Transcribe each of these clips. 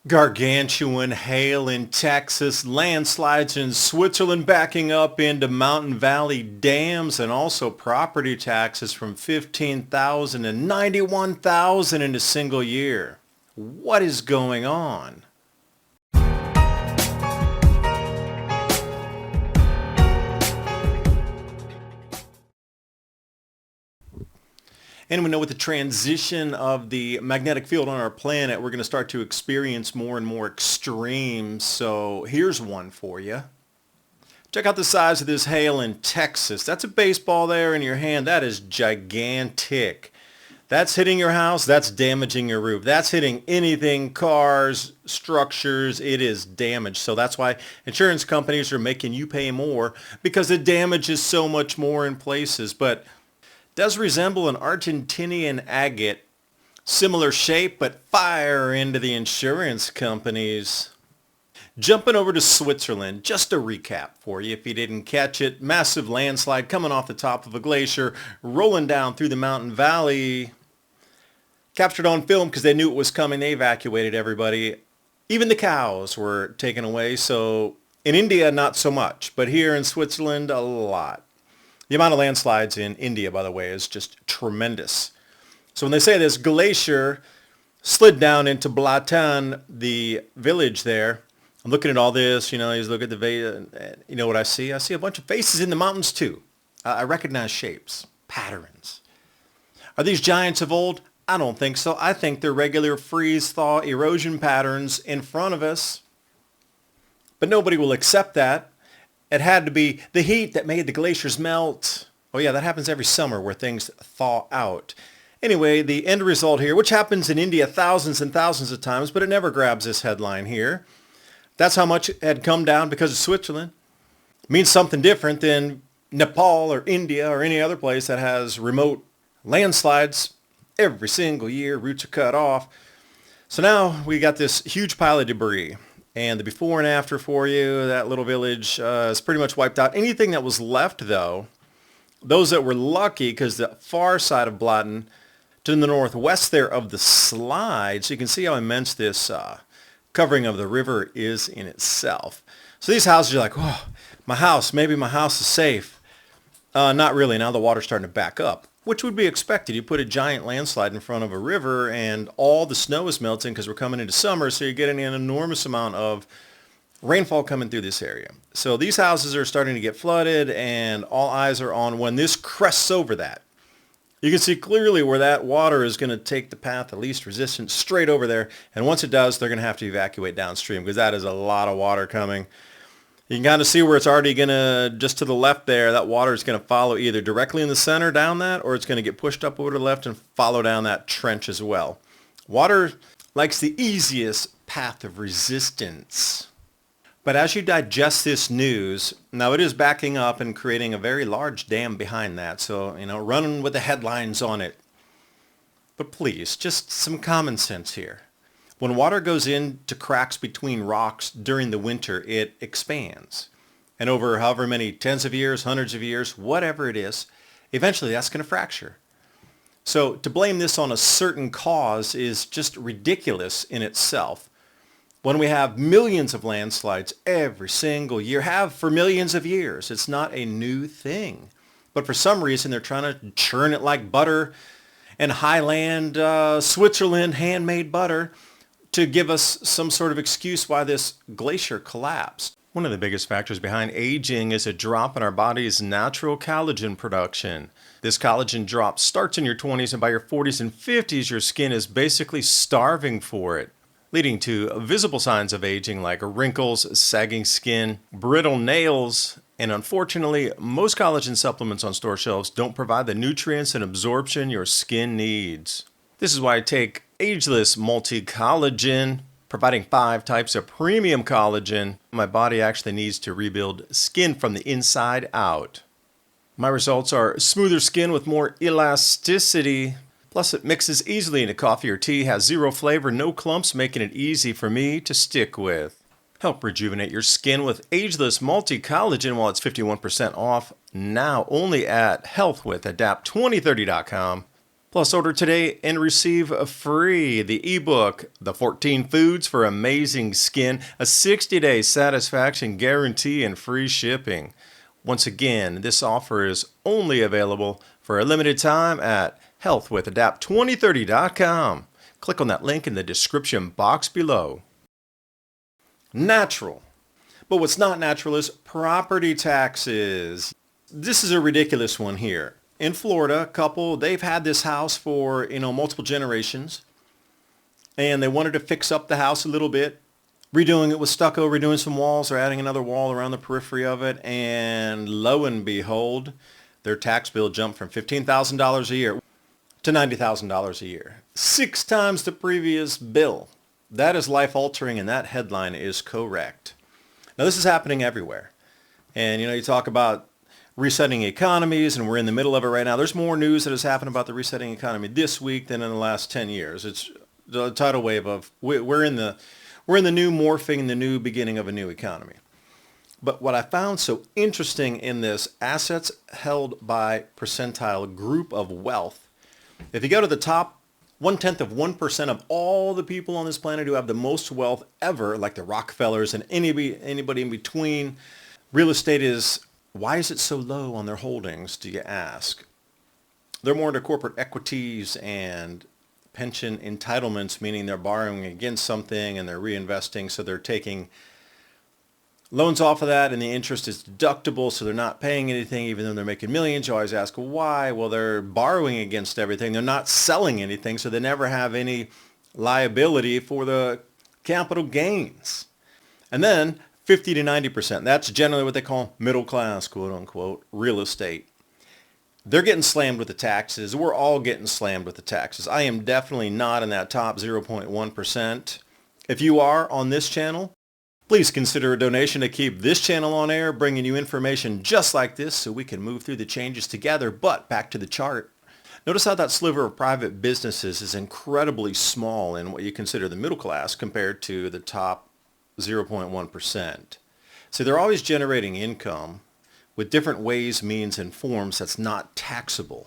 Gargantuan hail in Texas, landslides in Switzerland backing up into mountain valley dams, and also property taxes from 15,000 to 91,000 in a single year. What is going on? And we know with the transition of the magnetic field on our planet, we're going to start to experience more and more extremes. So here's one for you. Check out the size of this hail in Texas. That's a baseball there in your hand. That is gigantic. That's hitting your house. That's damaging your roof. That's hitting anything, cars, structures. It is damage. So that's why insurance companies are making you pay more because the damage is so much more in places. But does resemble an Argentinian agate. Similar shape, but fire into the insurance companies. Jumping over to Switzerland, just a recap for you if you didn't catch it. Massive landslide coming off the top of a glacier, rolling down through the mountain valley. Captured on film because they knew it was coming. They evacuated everybody. Even the cows were taken away. So in India, not so much. But here in Switzerland, a lot. The amount of landslides in India, by the way, is just tremendous. So when they say this glacier slid down into BRIGHTEON, the village there, I'm looking at all this, you look at the, you know what I see? I see a bunch of faces in the mountains too. I recognize shapes, patterns. Are these giants of old? I don't think so. I think they're regular freeze-thaw erosion patterns in front of us. But nobody will accept that. It had to be the heat that made the glaciers melt. Oh yeah, that happens every summer where things thaw out. Anyway, the end result here, which happens in India thousands and thousands of times, but it never grabs this headline here. That's how much had come down because of Switzerland. It means something different than Nepal or India or any other place that has remote landslides every single year. Roots are cut off. So now we got this huge pile of debris. And the before and after for you, that little village is pretty much wiped out. Anything that was left, though, those that were lucky, because the far side of BRIGHTEON, to the northwest there of the slide, so you can see how immense this covering of the river is in itself. So these houses are like, oh, maybe my house is safe. Not really. Now the water's starting to back up, which would be expected. You put a giant landslide in front of a river and all the snow is melting because we're coming into summer, so you're getting an enormous amount of rainfall coming through this area. So these houses are starting to get flooded and all eyes are on when this crests over that. You can see clearly where that water is going to take the path of least resistance straight over there. And once it does, they're going to have to evacuate downstream because that is a lot of water coming. You can kind of see where it's already going to, just to the left there, that water is going to follow either directly in the center down that, or it's going to get pushed up over to the left and follow down that trench as well. Water likes the easiest path of resistance. But as you digest this news, now it is backing up and creating a very large dam behind that. So, running with the headlines on it. But please, just some common sense here. When water goes into cracks between rocks during the winter, it expands. And over however many tens of years, hundreds of years, whatever it is, eventually that's going to fracture. So to blame this on a certain cause is just ridiculous in itself. When we have millions of landslides every single year, have for millions of years, it's not a new thing. But for some reason, they're trying to churn it like butter and Highland, Switzerland handmade butter to give us some sort of excuse why this glacier collapsed. One of the biggest factors behind aging is a drop in our body's natural collagen production. This collagen drop starts in your 20s, and by your 40s and 50s, your skin is basically starving for it, leading to visible signs of aging like wrinkles, sagging skin, brittle nails, and unfortunately, most collagen supplements on store shelves don't provide the nutrients and absorption your skin needs. This is why I take Ageless Multi-Collagen, providing 5 types of premium collagen. My body actually needs to rebuild skin from the inside out. My results are smoother skin with more elasticity. Plus, it mixes easily into coffee or tea, has zero flavor, no clumps, making it easy for me to stick with. Help rejuvenate your skin with Ageless Multi-Collagen while it's 51% off now only at healthwithadapt2030.com. Plus, order today and receive free the ebook, The 14 Foods for Amazing Skin, a 60-day satisfaction guarantee and free shipping. Once again, this offer is only available for a limited time at healthwithadapt2030.com. Click on that link in the description box below. Natural. But what's not natural is property taxes. This is a ridiculous one here. In Florida, a couple, they've had this house for, multiple generations, and they wanted to fix up the house a little bit, redoing it with stucco, redoing some walls, or adding another wall around the periphery of it, and lo and behold, their tax bill jumped from $15,000 a year to $90,000 a year. 6 times the previous bill. That is life-altering, and that headline is correct. Now, this is happening everywhere. And, you talk about resetting economies, and we're in the middle of it right now. There's more news that has happened about the resetting economy this week than in the last 10 years. It's the tidal wave of we're in the new morphing, the new beginning of a new economy. But what I found so interesting in this assets held by percentile group of wealth, if you go to the top 0.1% of all the people on this planet who have the most wealth ever, like the Rockefellers and anybody in between, real estate is, why is it so low on their holdings, do you ask? They're more into corporate equities and pension entitlements, meaning they're borrowing against something and they're reinvesting, so they're taking loans off of that, and the interest is deductible, so they're not paying anything even though they're making millions. You always ask, why? Well, they're borrowing against everything. They're not selling anything, so they never have any liability for the capital gains. And then 50 to 90%. That's generally what they call middle class, quote unquote, real estate. They're getting slammed with the taxes. We're all getting slammed with the taxes. I am definitely not in that top 0.1%. If you are on this channel, please consider a donation to keep this channel on air, bringing you information just like this so we can move through the changes together. But back to the chart. Notice how that sliver of private businesses is incredibly small in what you consider the middle class compared to the top 0.1%. So they're always generating income with different ways, means, and forms that's not taxable.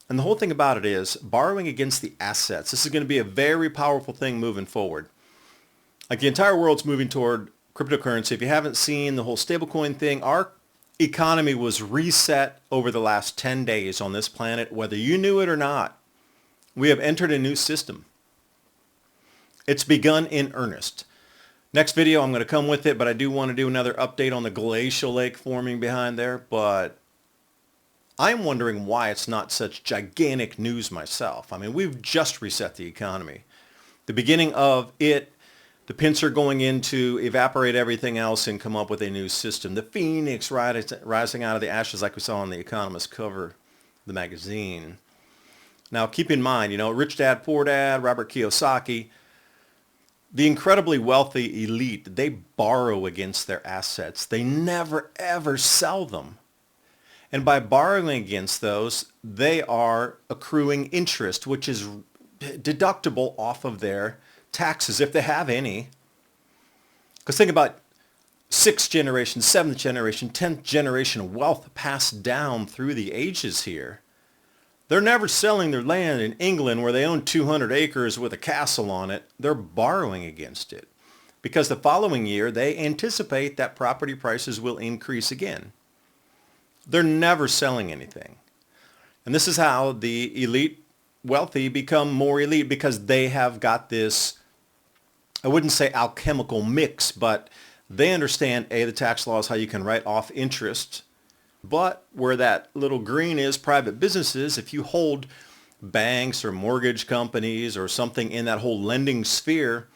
And the whole thing about it is borrowing against the assets. This is going to be a very powerful thing moving forward. Like the entire world's moving toward cryptocurrency. If you haven't seen the whole stablecoin thing, our economy was reset over the last 10 days on this planet, whether you knew it or not. We have entered a new system. It's begun in earnest. Next video, I'm going to come with it, but I do want to do another update on the glacial lake forming behind there. But I'm wondering why it's not such gigantic news myself. I mean, we've just reset the economy. The beginning of it, the pincer going in to evaporate everything else and come up with a new system. The phoenix rising out of the ashes like we saw on the Economist cover of the magazine. Now, keep in mind, Rich Dad, Poor Dad, Robert Kiyosaki, the incredibly wealthy elite, they borrow against their assets. They never, ever sell them. And by borrowing against those, they are accruing interest, which is deductible off of their taxes, if they have any. Because think about 6th generation, 7th generation, 10th generation wealth passed down through the ages here. They're never selling their land in England where they own 200 acres with a castle on it. They're borrowing against it because the following year they anticipate that property prices will increase again. They're never selling anything. And this is how the elite wealthy become more elite, because they have got this, I wouldn't say alchemical mix, but they understand, A, the tax laws, how you can write off interest. But where that little green is, private businesses, if you hold banks or mortgage companies or something in that whole lending sphere,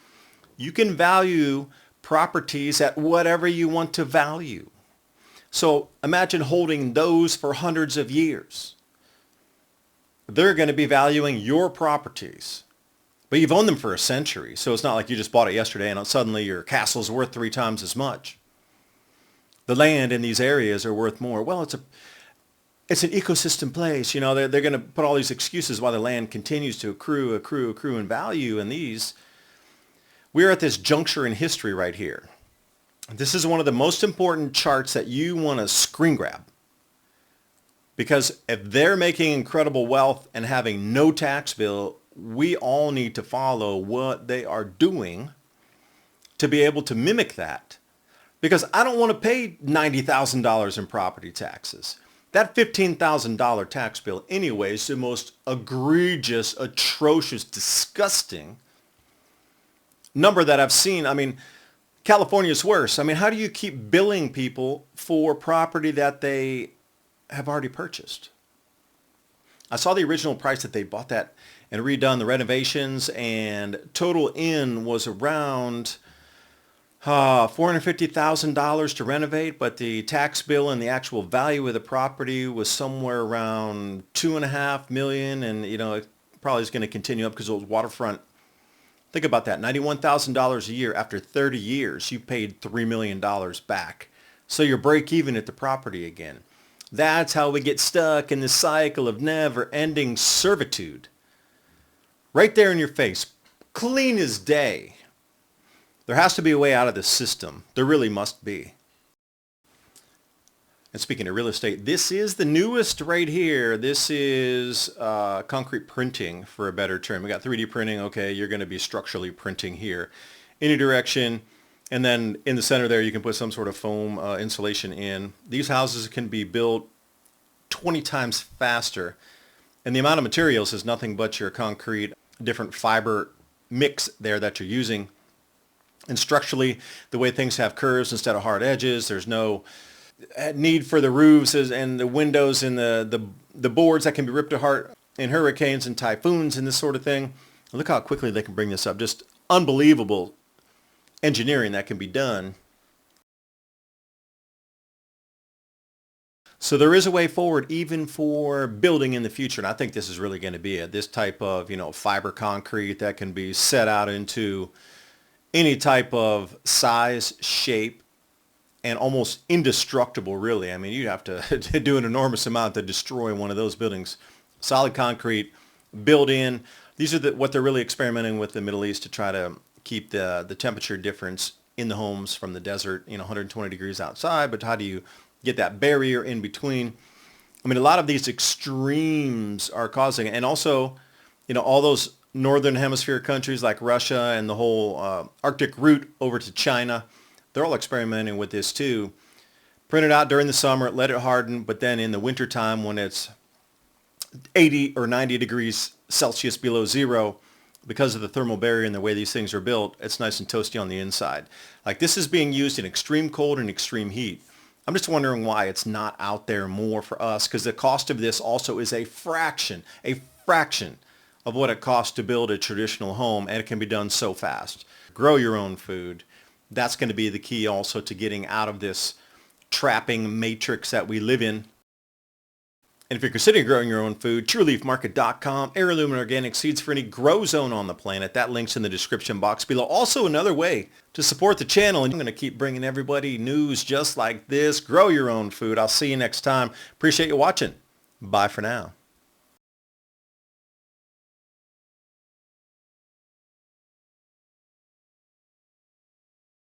you can value properties at whatever you want to value. So imagine holding those for hundreds of years. They're going to be valuing your properties. But you've owned them for a century, so it's not like you just bought it yesterday and suddenly your castle's worth 3 times as much. The land in these areas are worth more. Well, it's an ecosystem place. They're going to put all these excuses why the land continues to accrue in value. And we're at this juncture in history right here. This is one of the most important charts that you want to screen grab. Because if they're making incredible wealth and having no tax bill, we all need to follow what they are doing to be able to mimic that. Because I don't want to pay $90,000 in property taxes. That $15,000 tax bill anyway is the most egregious, atrocious, disgusting number that I've seen. I mean, California's worse. I mean, how do you keep billing people for property that they have already purchased? I saw the original price that they bought that and redone the renovations, and total in was around $450,000 to renovate, but the tax bill and the actual value of the property was somewhere around $2.5 million, and it probably is going to continue up because it was waterfront. Think about that, $91,000 a year. After 30 years, you paid $3 million back. So you're break even at the property again. That's how we get stuck in this cycle of never-ending servitude. Right there in your face, clean as day. There has to be a way out of this system. There really must be. And speaking of real estate, this is the newest right here. This is concrete printing, for a better term. We got 3D printing. Okay, you're going to be structurally printing here. Any direction. And then in the center there, you can put some sort of foam insulation in. These houses can be built 20 times faster. And the amount of materials is nothing but your concrete, different fiber mix there that you're using. And structurally, the way things have curves instead of hard edges, there's no need for the roofs and the windows and the boards that can be ripped apart in hurricanes and typhoons and this sort of thing. Look how quickly they can bring this up. Just unbelievable engineering that can be done. So there is a way forward even for building in the future. And I think this is really going to be it. This type of, fiber concrete that can be set out into any type of size, shape, and almost indestructible, really. I mean, you'd have to do an enormous amount to destroy one of those buildings. Solid concrete, built in. These are what they're really experimenting with in the Middle East to try to keep the temperature difference in the homes from the desert, 120 degrees outside, but how do you get that barrier in between? I mean, a lot of these extremes are causing, and also, all those northern hemisphere countries like Russia and the whole Arctic route over to China, they're all experimenting with this too. Print it out during the summer, let it harden, but then in the wintertime when it's 80 or 90 degrees Celsius below zero, because of the thermal barrier and the way these things are built, it's nice and toasty on the inside. Like, this is being used in extreme cold and extreme heat. I'm just wondering why it's not out there more for us, because the cost of this also is a fraction of what it costs to build a traditional home, and it can be done so fast. Grow your own food. That's going to be the key also to getting out of this trapping matrix that we live in. And if you're considering growing your own food, trueleafmarket.com, heirloom and organic seeds for any grow zone on the planet. That link's in the description box below. Also, another way to support the channel, and I'm going to keep bringing everybody news just like this. Grow your own food. I'll see you next time. Appreciate you watching. Bye for now.